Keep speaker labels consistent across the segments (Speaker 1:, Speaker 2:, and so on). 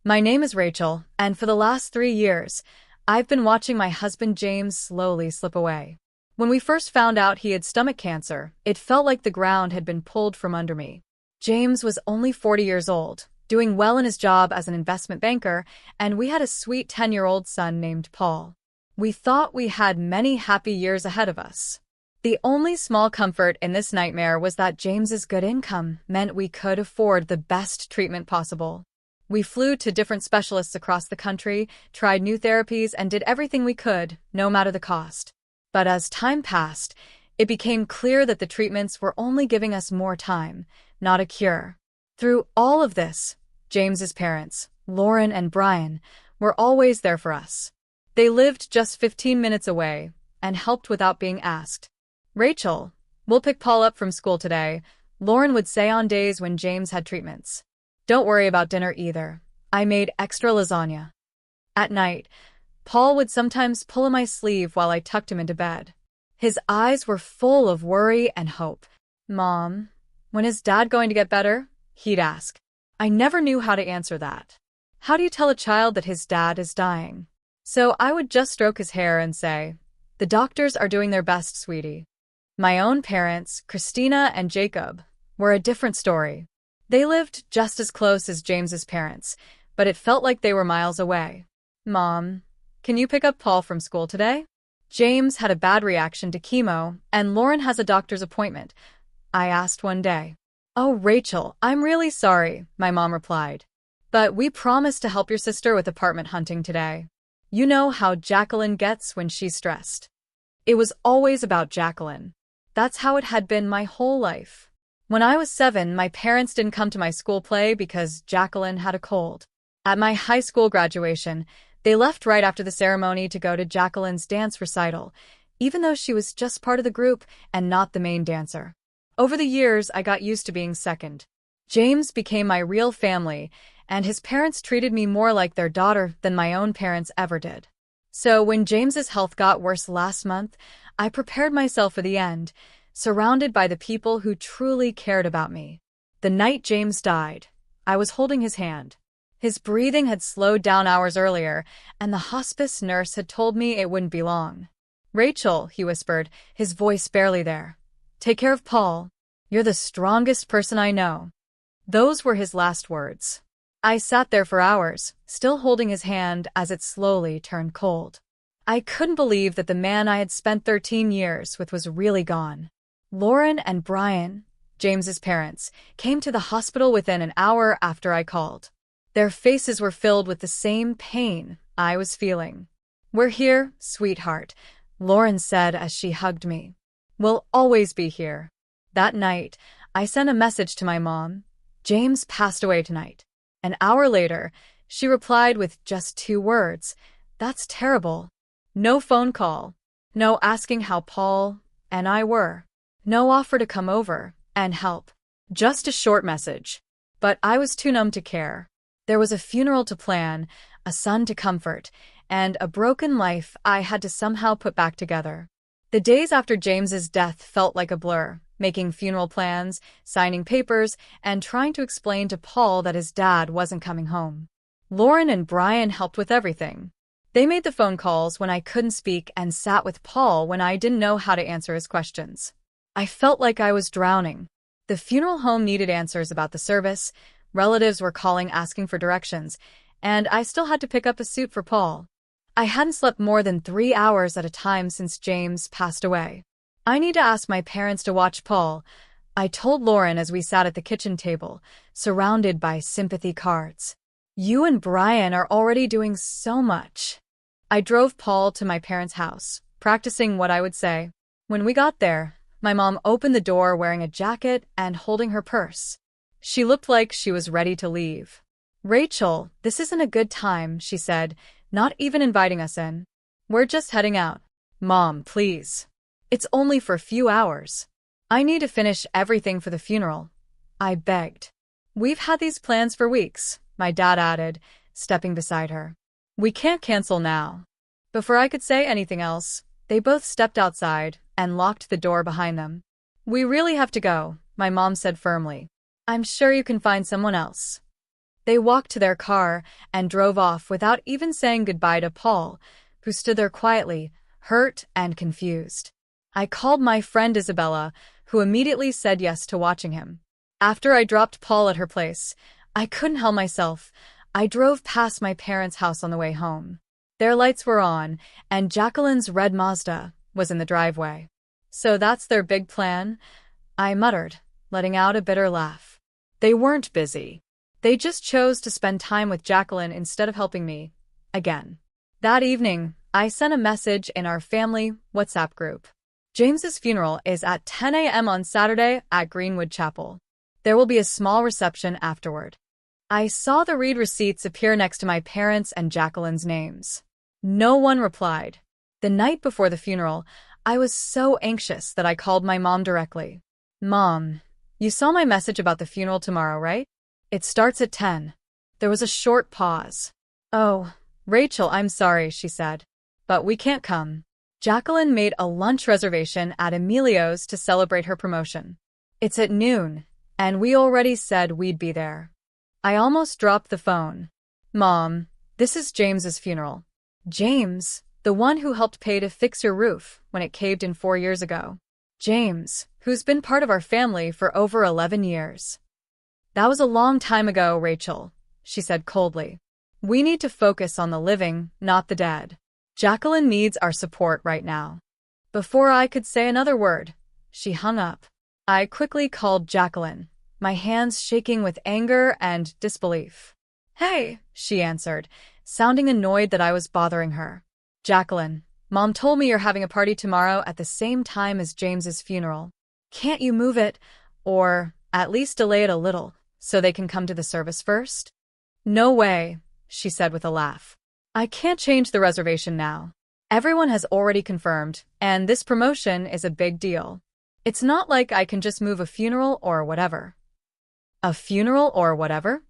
Speaker 1: My name is Rachel, and for the last 3 years, I've been watching my husband James slowly slip away. When we first found out he had stomach cancer, it felt like the ground had been pulled from under me. James was only 40 years old, doing well in his job as an investment banker, and we had a sweet 10-year-old son named Paul. We thought we had many happy years ahead of us. The only small comfort in this nightmare was that James's good income meant we could afford the best treatment possible. We flew to different specialists across the country, tried new therapies, and did everything we could, no matter the cost. But as time passed, it became clear that the treatments were only giving us more time, not a cure. Through all of this, James's parents, Lauren and Brian, were always there for us. They lived just 15 minutes away and helped without being asked. "Rachel, we'll pick Paul up from school today," Lauren would say on days when James had treatments. "Don't worry about dinner either. I made extra lasagna." At night, Paul would sometimes pull on my sleeve while I tucked him into bed. His eyes were full of worry and hope. "Mom, when is Dad going to get better?" he'd ask. I never knew how to answer that. How do you tell a child that his dad is dying? So I would just stroke his hair and say, "The doctors are doing their best, sweetie." My own parents, Christina and Jacob, were a different story. They lived just as close as James's parents, but it felt like they were miles away. "Mom, can you pick up Paul from school today? James had a bad reaction to chemo, and Lauren has a doctor's appointment," I asked one day. "Oh, Rachel, I'm really sorry," my mom replied. "But we promised to help your sister with apartment hunting today. You know how Jacqueline gets when she's stressed." It was always about Jacqueline. That's how it had been my whole life. When I was 7, my parents didn't come to my school play because Jacqueline had a cold. At my high school graduation, they left right after the ceremony to go to Jacqueline's dance recital, even though she was just part of the group and not the main dancer. Over the years, I got used to being second. James became my real family, and his parents treated me more like their daughter than my own parents ever did. So when James's health got worse last month, I prepared myself for the end, surrounded by the people who truly cared about me. The night James died, I was holding his hand. His breathing had slowed down hours earlier, and the hospice nurse had told me it wouldn't be long. "Rachel," he whispered, his voice barely there. "Take care of Paul. You're the strongest person I know." Those were his last words. I sat there for hours, still holding his hand as it slowly turned cold. I couldn't believe that the man I had spent 13 years with was really gone. Lauren and Brian, James's parents, came to the hospital within an hour after I called. Their faces were filled with the same pain I was feeling. "We're here, sweetheart," Lauren said as she hugged me. "We'll always be here." That night, I sent a message to my mom. "James passed away tonight." An hour later, she replied with just 2 words. "That's terrible." No phone call. No asking how Paul and I were. No offer to come over and help. Just a short message. But I was too numb to care. There was a funeral to plan, a son to comfort, and a broken life I had to somehow put back together. The days after James's death felt like a blur, making funeral plans, signing papers, and trying to explain to Paul that his dad wasn't coming home. Lauren and Brian helped with everything. They made the phone calls when I couldn't speak and sat with Paul when I didn't know how to answer his questions. I felt like I was drowning. The funeral home needed answers about the service, relatives were calling asking for directions, and I still had to pick up a suit for Paul. I hadn't slept more than 3 hours at a time since James passed away. "I need to ask my parents to watch Paul," I told Lauren as we sat at the kitchen table, surrounded by sympathy cards. "You and Brian are already doing so much." I drove Paul to my parents' house, practicing what I would say. When we got there, my mom opened the door wearing a jacket and holding her purse. She looked like she was ready to leave. "Rachel, this isn't a good time," she said, not even inviting us in. "We're just heading out." "Mom, please. It's only for a few hours. I need to finish everything for the funeral," I begged. "We've had these plans for weeks," my dad added, stepping beside her. "We can't cancel now." Before I could say anything else, they both stepped outside and locked the door behind them. "We really have to go," my mom said firmly. "I'm sure you can find someone else." They walked to their car and drove off without even saying goodbye to Paul, who stood there quietly, hurt and confused. I called my friend Isabella, who immediately said yes to watching him. After I dropped Paul at her place, I couldn't help myself. I drove past my parents' house on the way home. Their lights were on, and Jacqueline's red Mazda was in the driveway. So that's their big plan? I muttered, letting out a bitter laugh. They weren't busy. They just chose to spend time with Jacqueline instead of helping me. Again. That evening, I sent a message in our family WhatsApp group. James's funeral is at 10 a.m. on Saturday at Greenwood Chapel. There will be a small reception afterward. I saw the read receipts appear next to my parents' and Jacqueline's names. No one replied. The night before the funeral, I was so anxious that I called my mom directly. Mom, you saw my message about the funeral tomorrow, right? It starts at 10. There was a short pause. Oh, Rachel, I'm sorry, she said. But we can't come. Jacqueline made a lunch reservation at Emilio's to celebrate her promotion. It's at noon, and we already said we'd be there. I almost dropped the phone. Mom, this is James's funeral. James, the one who helped pay to fix your roof when it caved in 4 years ago. James, who's been part of our family for over 11 years. That was a long time ago, Rachel, she said coldly. We need to focus on the living, not the dead. Jacqueline needs our support right now. Before I could say another word, she hung up. I quickly called Jacqueline, my hands shaking with anger and disbelief. Hey, she answered, sounding annoyed that I was bothering her. Jacqueline, Mom told me you're having a party tomorrow at the same time as James's funeral. Can't you move it, or at least delay it a little, so they can come to the service first? No way, she said with a laugh. I can't change the reservation now. Everyone has already confirmed, and this promotion is a big deal. It's not like I can just move a funeral or whatever. A funeral or whatever?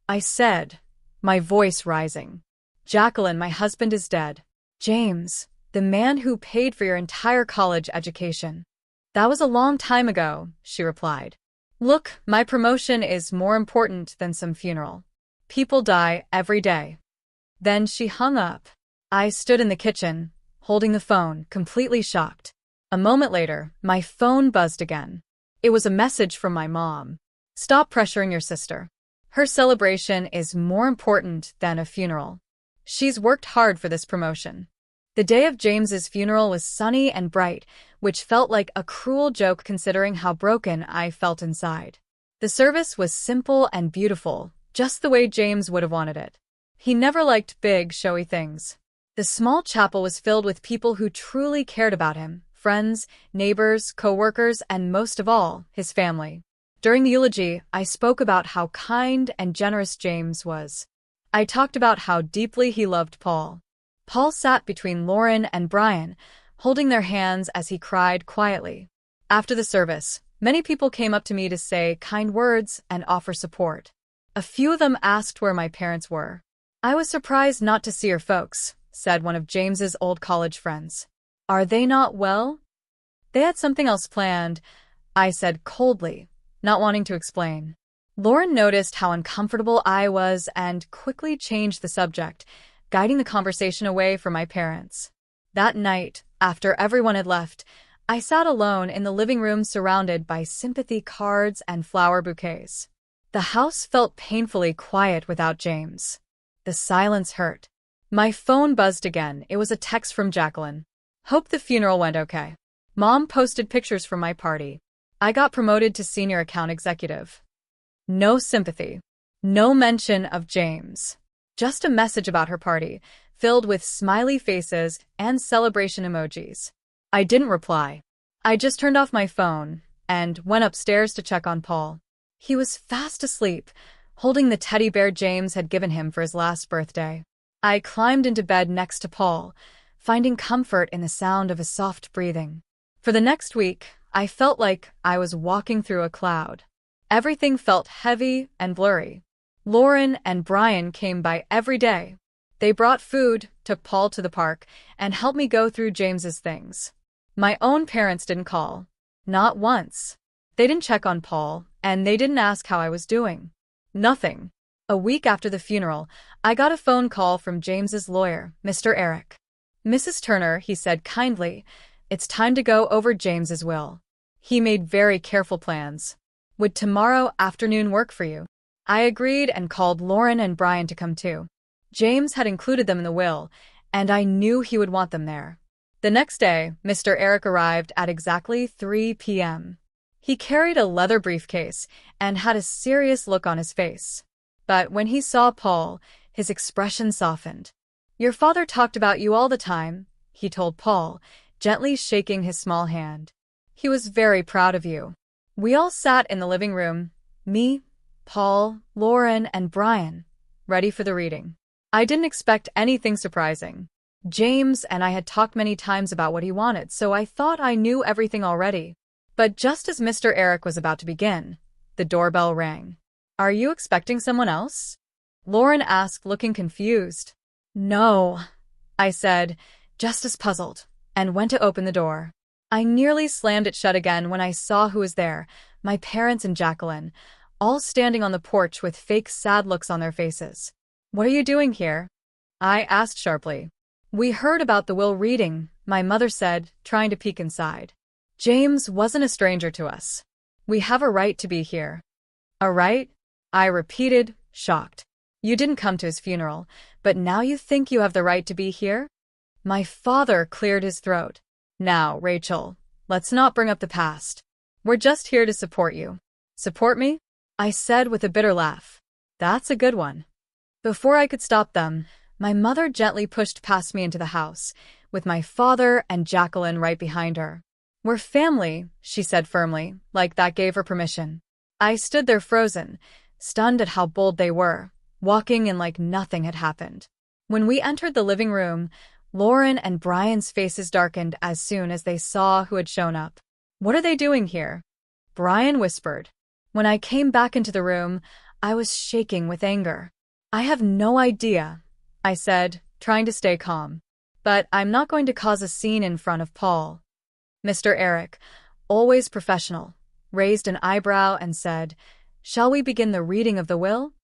Speaker 1: I said, my voice rising. Jacqueline, my husband is dead. James, the man who paid for your entire college education. That was a long time ago, she replied. Look, my promotion is more important than some funeral. People die every day. Then she hung up. I stood in the kitchen, holding the phone, completely shocked. A moment later, my phone buzzed again. It was a message from my mom. Stop pressuring your sister. Her celebration is more important than a funeral. She's worked hard for this promotion. The day of James's funeral was sunny and bright, which felt like a cruel joke considering how broken I felt inside. The service was simple and beautiful, just the way James would have wanted it. He never liked big, showy things. The small chapel was filled with people who truly cared about him, friends, neighbors, co-workers, and most of all, his family. During the eulogy, I spoke about how kind and generous James was. I talked about how deeply he loved Paul. Paul sat between Lauren and Brian, holding their hands as he cried quietly. After the service, many people came up to me to say kind words and offer support. A few of them asked where my parents were. I was surprised not to see your folks, said one of James's old college friends. Are they not well? They had something else planned, I said coldly, not wanting to explain. Lauren noticed how uncomfortable I was and quickly changed the subject, guiding the conversation away from my parents. That night, after everyone had left, I sat alone in the living room surrounded by sympathy cards and flower bouquets. The house felt painfully quiet without James. The silence hurt. My phone buzzed again. It was a text from Jacqueline. Hope the funeral went okay. Mom posted pictures from my party. I got promoted to senior account executive. No sympathy. No mention of James. Just a message about her party, filled with smiley faces and celebration emojis. I didn't reply. I just turned off my phone and went upstairs to check on Paul. He was fast asleep, holding the teddy bear James had given him for his last birthday. I climbed into bed next to Paul, finding comfort in the sound of his soft breathing. For the next week, I felt like I was walking through a cloud. Everything felt heavy and blurry. Lauren and Brian came by every day. They brought food, took Paul to the park, and helped me go through James's things. My own parents didn't call. Not once. They didn't check on Paul, and they didn't ask how I was doing. Nothing. A week after the funeral, I got a phone call from James's lawyer, Mr. Eric. "Mrs. Turner," he said kindly, "it's time to go over James's will. He made very careful plans. Would tomorrow afternoon work for you?" I agreed and called Lauren and Brian to come too. James had included them in the will, and I knew he would want them there. The next day, Mr. Eric arrived at exactly 3 p.m. He carried a leather briefcase and had a serious look on his face. But when he saw Paul, his expression softened. "Your father talked about you all the time," he told Paul, gently shaking his small hand. "He was very proud of you." We all sat in the living room, me, Paul, Lauren, and Brian, ready for the reading. I didn't expect anything surprising. James and I had talked many times about what he wanted, so I thought I knew everything already. But just as Mr. Eric was about to begin, the doorbell rang. "Are you expecting someone else?" Lauren asked, looking confused. "No," I said, just as puzzled, and went to open the door. I nearly slammed it shut again when I saw who was there, my parents and Jacqueline, all standing on the porch with fake sad looks on their faces. "What are you doing here?" I asked sharply. "We heard about the will reading," my mother said, trying to peek inside. "James wasn't a stranger to us. We have a right to be here." "A right?" I repeated, shocked. "You didn't come to his funeral, but now you think you have the right to be here?" My father cleared his throat. "Now, Rachel, let's not bring up the past. We're just here to support you." "Support me?" I said with a bitter laugh. "That's a good one." Before I could stop them, my mother gently pushed past me into the house, with my father and Jacqueline right behind her. "We're family," she said firmly, like that gave her permission. I stood there frozen, stunned at how bold they were, walking in like nothing had happened. When we entered the living room, Lauren and Brian's faces darkened as soon as they saw who had shown up. "What are they doing here?" Brian whispered. When I came back into the room, I was shaking with anger. "I have no idea," I said, trying to stay calm. "But I'm not going to cause a scene in front of Paul." Mr. Eric, always professional, raised an eyebrow and said, "Shall we begin the reading of the will?"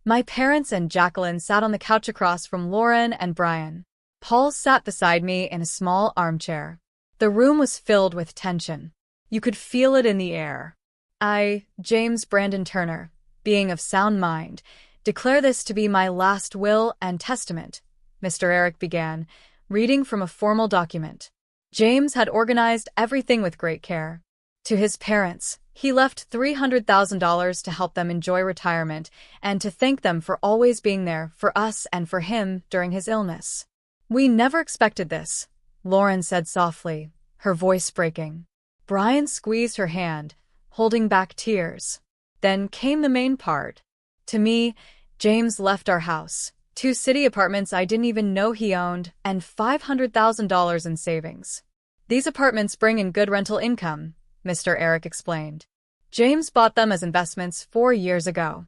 Speaker 1: My parents and Jacqueline sat on the couch across from Lauren and Brian. Paul sat beside me in a small armchair. The room was filled with tension. You could feel it in the air. "I, James Brandon Turner, being of sound mind, declare this to be my last will and testament," Mr. Eric began, reading from a formal document. James had organized everything with great care. To his parents, he left $300,000 to help them enjoy retirement and to thank them for always being there for us and for him during his illness. "We never expected this," Lauren said softly, her voice breaking. Brian squeezed her hand, holding back tears. Then came the main part. To me, James left our house, 2 city apartments I didn't even know he owned, and $500,000 in savings. "These apartments bring in good rental income," Mr. Eric explained. "James bought them as investments 4 years ago."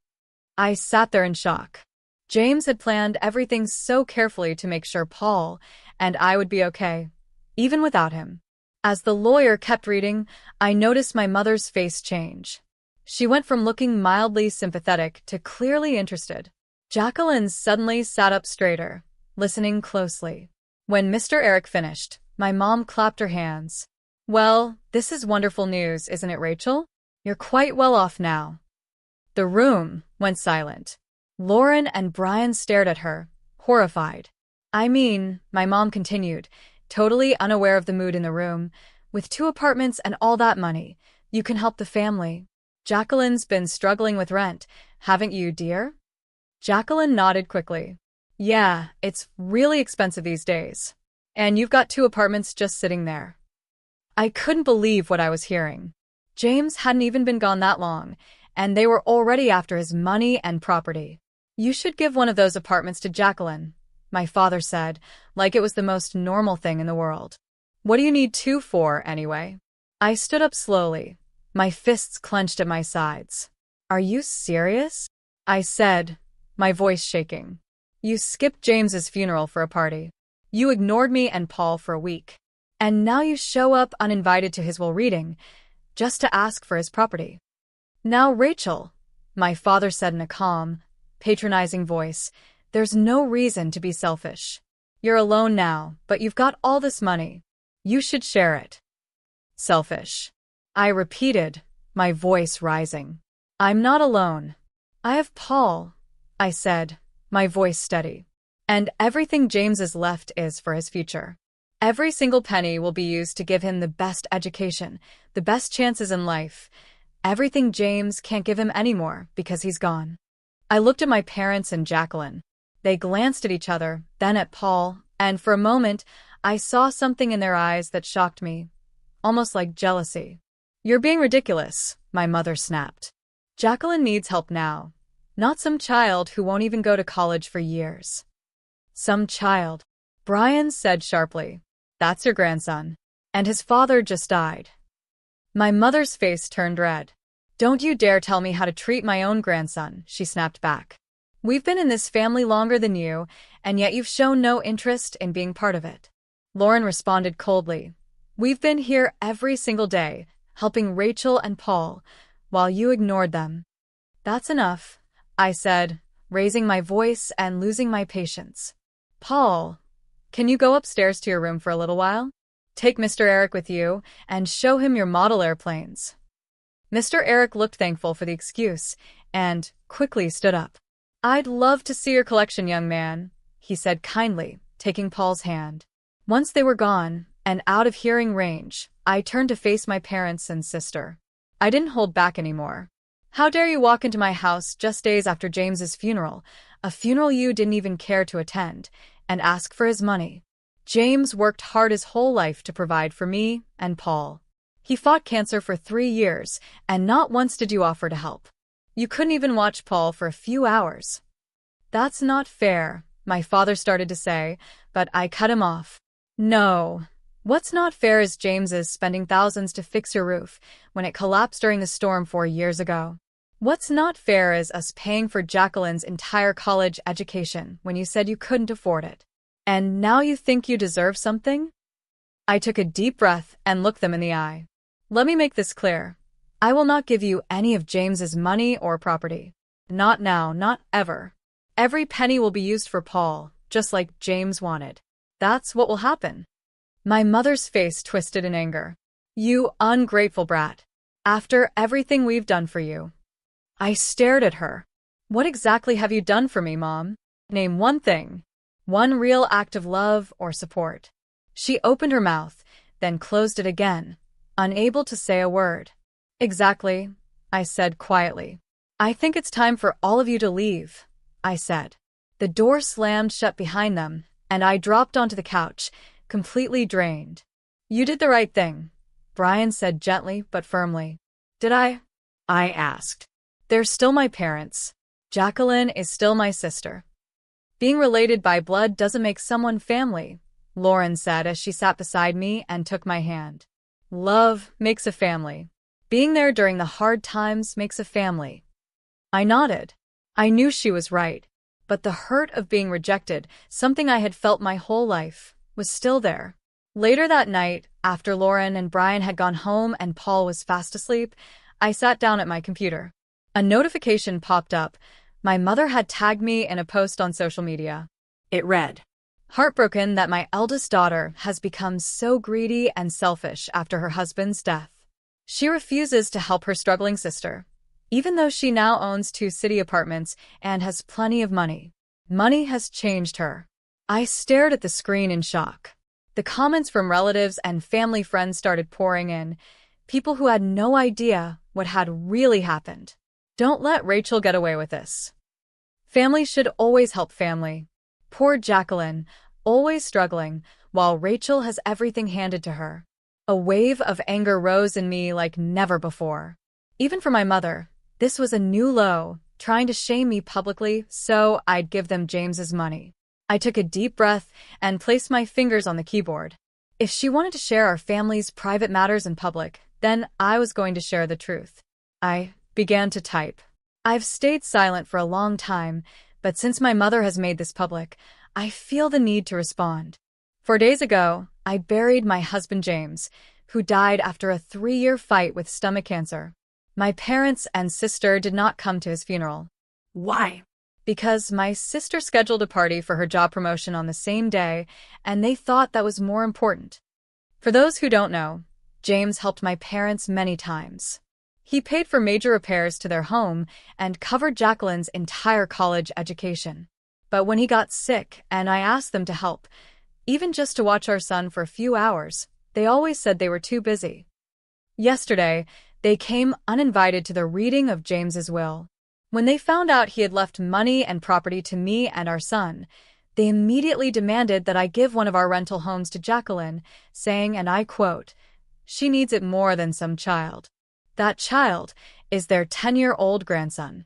Speaker 1: I sat there in shock. James had planned everything so carefully to make sure Paul and I would be okay, even without him. As the lawyer kept reading, I noticed my mother's face change. She went from looking mildly sympathetic to clearly interested. Jacqueline suddenly sat up straighter, listening closely. When Mr. Eric finished, my mom clapped her hands. "Well, this is wonderful news, isn't it, Rachel? You're quite well off now." The room went silent. Lauren and Brian stared at her, horrified. "I mean," my mom continued, totally unaware of the mood in the room, "with 2 apartments and all that money, you can help the family. Jacqueline's been struggling with rent, haven't you, dear?" Jacqueline nodded quickly. "Yeah, it's really expensive these days. And you've got 2 apartments just sitting there." I couldn't believe what I was hearing. James hadn't even been gone that long, and they were already after his money and property. "You should give one of those apartments to Jacqueline," my father said, like it was the most normal thing in the world. "What do you need 2 for, anyway?" I stood up slowly, my fists clenched at my sides. "Are you serious?" I said, my voice shaking. "You skipped James's funeral for a party. You ignored me and Paul for a week. And now you show up uninvited to his will reading, just to ask for his property." "Now, Rachel," my father said in a calm, patronizing voice. "There's no reason to be selfish. You're alone now, but you've got all this money. You should share it." "Selfish," I repeated, my voice rising. "I'm not alone. I have Paul," I said, my voice steady. "And everything James is left is for his future. Every single penny will be used to give him the best education, the best chances in life. Everything James can't give him anymore because he's gone." I looked at my parents and Jacqueline. They glanced at each other, then at Paul, and for a moment, I saw something in their eyes that shocked me, almost like jealousy. "You're being ridiculous," my mother snapped. "Jacqueline needs help now, not some child who won't even go to college for years." "Some child," Brian said sharply. "That's your grandson. And his father just died." My mother's face turned red. "Don't you dare tell me how to treat my own grandson," she snapped back. "We've been in this family longer than you, and yet you've shown no interest in being part of it." Lauren responded coldly. "We've been here every single day, helping Rachel and Paul, while you ignored them." "That's enough," I said, raising my voice and losing my patience. "Paul, can you go upstairs to your room for a little while? Take Mr. Eric with you and show him your model airplanes." Mr. Eric looked thankful for the excuse and quickly stood up. "I'd love to see your collection, young man," he said kindly, taking Paul's hand. Once they were gone and out of hearing range, I turned to face my parents and sister. I didn't hold back anymore. "How dare you walk into my house just days after James's funeral, a funeral you didn't even care to attend, and ask for his money? James worked hard his whole life to provide for me and Paul. He fought cancer for 3 years, and not once did you offer to help. You couldn't even watch Paul for a few hours." "That's not fair," my father started to say, but I cut him off. "No. What's not fair is James's spending thousands to fix your roof when it collapsed during the storm 4 years ago. What's not fair is us paying for Jacqueline's entire college education when you said you couldn't afford it. And now you think you deserve something?" I took a deep breath and looked them in the eye. "Let me make this clear. I will not give you any of James's money or property. Not now, not ever. Every penny will be used for Paul, just like James wanted. That's what will happen." My mother's face twisted in anger. "You ungrateful brat. After everything we've done for you." I stared at her. "What exactly have you done for me, Mom? Name one thing. One real act of love or support." She opened her mouth, then closed it again, unable to say a word. "Exactly," I said quietly. "I think it's time for all of you to leave," I said. The door slammed shut behind them, and I dropped onto the couch, completely drained. "You did the right thing," Brian said gently but firmly. "Did I?" I asked. "They're still my parents. Jacqueline is still my sister." "Being related by blood doesn't make someone family," Lauren said as she sat beside me and took my hand. "Love makes a family. Being there during the hard times makes a family." I nodded. I knew she was right, but the hurt of being rejected, something I had felt my whole life, was still there. Later that night, after Lauren and Brian had gone home and Paul was fast asleep, I sat down at my computer. A notification popped up. My mother had tagged me in a post on social media. It read, "Heartbroken that my eldest daughter has become so greedy and selfish after her husband's death. She refuses to help her struggling sister, even though she now owns 2 city apartments and has plenty of money. Money has changed her." I stared at the screen in shock. The comments from relatives and family friends started pouring in, people who had no idea what had really happened. "Don't let Rachel get away with this. Family should always help family. Poor Jacqueline, always struggling, while Rachel has everything handed to her." A wave of anger rose in me like never before. Even for my mother, this was a new low, trying to shame me publicly so I'd give them James's money. I took a deep breath and placed my fingers on the keyboard. If she wanted to share our family's private matters in public, then I was going to share the truth. I began to type. I've stayed silent for a long time, but since my mother has made this public, I feel the need to respond. 4 days ago, I buried my husband James, who died after a 3-year fight with stomach cancer. My parents and sister did not come to his funeral.
Speaker 2: Why?
Speaker 1: Because my sister scheduled a party for her job promotion on the same day, and they thought that was more important. For those who don't know, James helped my parents many times. He paid for major repairs to their home and covered Jacqueline's entire college education. But when he got sick and I asked them to help, even just to watch our son for a few hours, they always said they were too busy. Yesterday, they came uninvited to the reading of James's will. When they found out he had left money and property to me and our son, they immediately demanded that I give one of our rental homes to Jacqueline, saying, and I quote, "She needs it more than some child." That child is their 10-year-old grandson.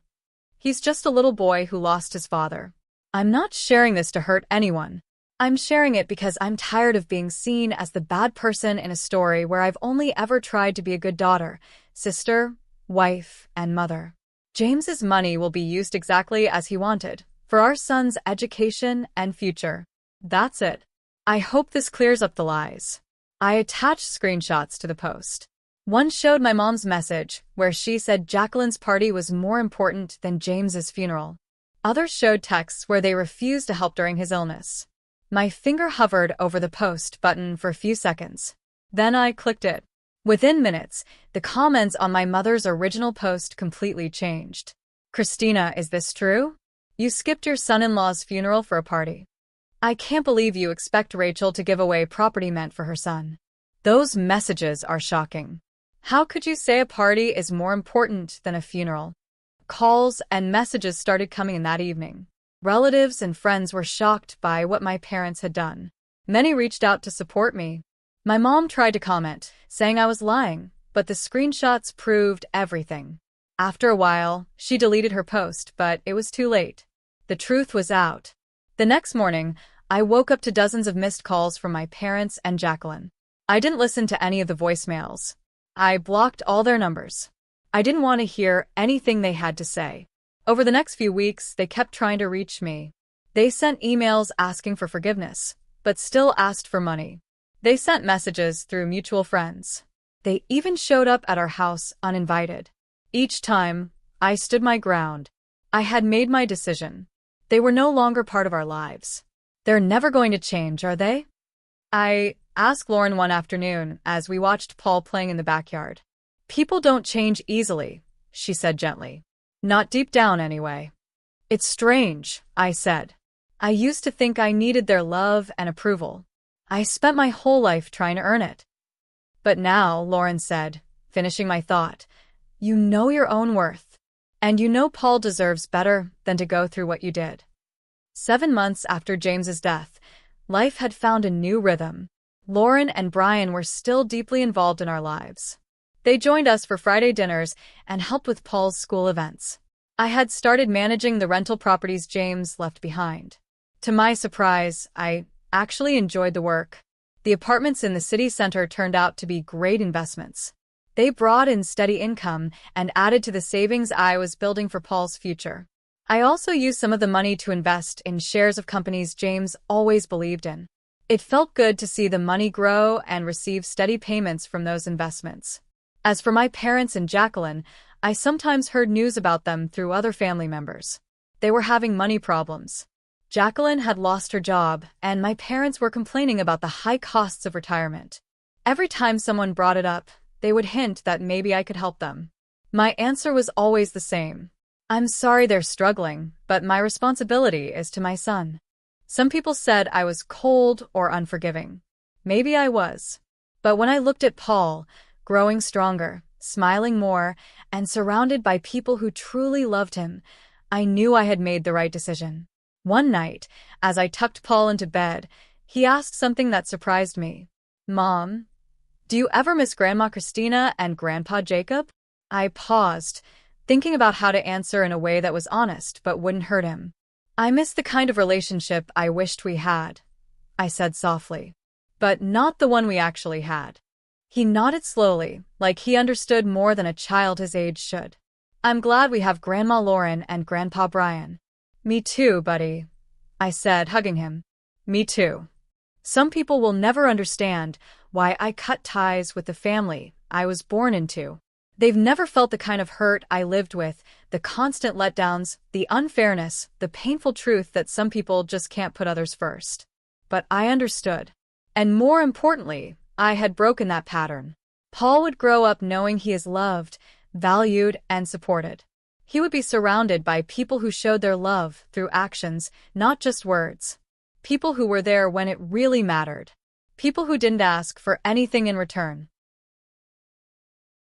Speaker 1: He's just a little boy who lost his father. I'm not sharing this to hurt anyone. I'm sharing it because I'm tired of being seen as the bad person in a story where I've only ever tried to be a good daughter, sister, wife, and mother. James's money will be used exactly as he wanted, for our son's education and future. That's it. I hope this clears up the lies. I attached screenshots to the post. One showed my mom's message, where she said Jacqueline's party was more important than James's funeral. Others showed texts where they refused to help during his illness. My finger hovered over the post button for a few seconds. Then I clicked it. Within minutes, the comments on my mother's original post completely changed. Christina, is this true? You skipped your son-in-law's funeral for a party. I can't believe you expect Rachel to give away property meant for her son. Those messages are shocking. How could you say a party is more important than a funeral? Calls and messages started coming in that evening. Relatives and friends were shocked by what my parents had done. Many reached out to support me. My mom tried to comment, saying I was lying, but the screenshots proved everything. After a while, she deleted her post, but it was too late. The truth was out. The next morning, I woke up to dozens of missed calls from my parents and Jacqueline. I didn't listen to any of the voicemails. I blocked all their numbers. I didn't want to hear anything they had to say. Over the next few weeks, they kept trying to reach me. They sent emails asking for forgiveness, but still asked for money. They sent messages through mutual friends. They even showed up at our house uninvited. Each time, I stood my ground. I had made my decision. They were no longer part of our lives. They're never going to change, are they? I asked Lauren one afternoon as we watched Paul playing in the backyard. People don't change easily, she said gently. Not deep down, anyway. It's strange, I said. I used to think I needed their love and approval. I spent my whole life trying to earn it. But now, Lauren said, finishing my thought, you know your own worth. And you know Paul deserves better than to go through what you did. 7 months after James's death, life had found a new rhythm. Lauren and Brian were still deeply involved in our lives. They joined us for Friday dinners and helped with Paul's school events. I had started managing the rental properties James left behind. To my surprise, I actually enjoyed the work. The apartments in the city center turned out to be great investments. They brought in steady income and added to the savings I was building for Paul's future. I also used some of the money to invest in shares of companies James always believed in. It felt good to see the money grow and receive steady payments from those investments. As for my parents and Jacqueline, I sometimes heard news about them through other family members. They were having money problems. Jacqueline had lost her job, and my parents were complaining about the high costs of retirement. Every time someone brought it up, they would hint that maybe I could help them. My answer was always the same. I'm sorry they're struggling, but my responsibility is to my son. Some people said I was cold or unforgiving. Maybe I was. But when I looked at Paul, growing stronger, smiling more, and surrounded by people who truly loved him, I knew I had made the right decision. One night, as I tucked Paul into bed, he asked something that surprised me. Mom, do you ever miss Grandma Christina and Grandpa Jacob? I paused, thinking about how to answer in a way that was honest but wouldn't hurt him. I miss the kind of relationship I wished we had, I said softly. But not the one we actually had. He nodded slowly, like he understood more than a child his age should. I'm glad we have Grandma Lauren and Grandpa Brian. Me too, buddy, I said, hugging him. Me too. Some people will never understand why I cut ties with the family I was born into. They've never felt the kind of hurt I lived with, the constant letdowns, the unfairness, the painful truth that some people just can't put others first. But I understood. And more importantly, I had broken that pattern. Paul would grow up knowing he is loved, valued, and supported. He would be surrounded by people who showed their love through actions, not just words. People who were there when it really mattered. People who didn't ask for anything in return.